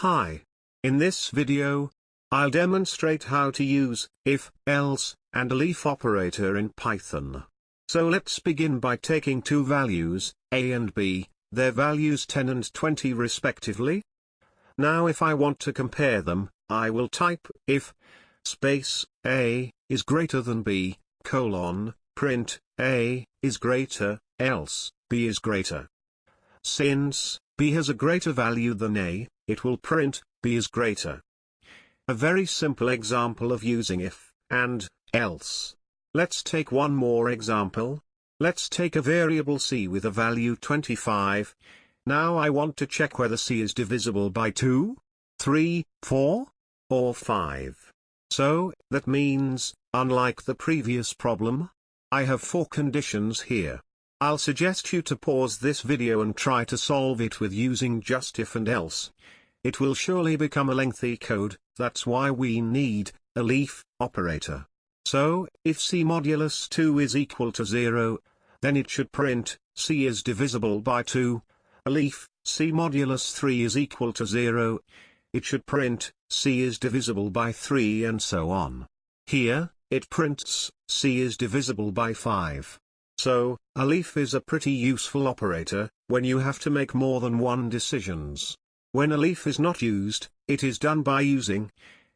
Hi. In this video, I'll demonstrate how to use if, else, and elif operator in Python. So let's begin by taking two values, a and b, their values 10 and 20 respectively. Now if I want to compare them, I will type if space a is greater than b, print a is greater, else b is greater. Since b has a greater value than a, it will print b is greater. A very simple example of using if and else. Let's take one more example. Let's take a variable c with a value 25. Now I want to check whether c is divisible by 2, 3, 4, or 5. So, that means, unlike the previous problem, I have 4 conditions here. I'll suggest you to pause this video and try to solve it with using just if and else. It will surely become a lengthy code, that's why we need elif operator. So, if c modulus 2 is equal to 0, then it should print c is divisible by 2. Elif c modulus 3 is equal to 0, it should print c is divisible by 3, and so on. Here, it prints c is divisible by 5. So, elif is a pretty useful operator when you have to make more than one decisions. When elif is not used, it is done by using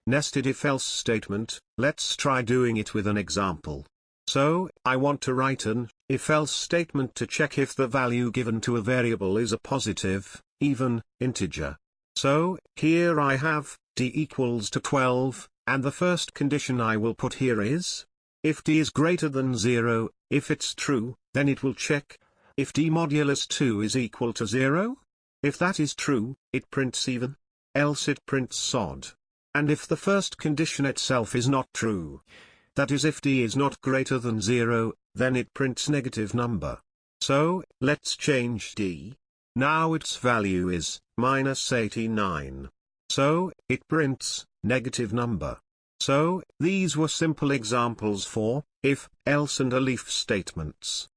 nested if-else statement. Let's try doing it with an example. So, I want to write an if-else statement to check if the value given to a variable is a positive, even, integer. So, here I have d equals to 12, and the first condition I will put here is if d is greater than 0. If it's true, then it will check if d modulus 2 is equal to 0. If that is true, it prints even, else it prints odd. And if the first condition itself is not true, that is if d is not greater than 0, then it prints negative number. So, let's change d. Now its value is -89. So, it prints negative number. So, these were simple examples for if, else and elif statements.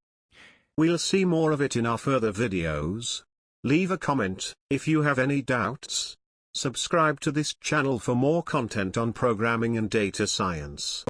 We'll see more of it in our further videos. Leave a comment if you have any doubts. Subscribe to this channel for more content on programming and data science.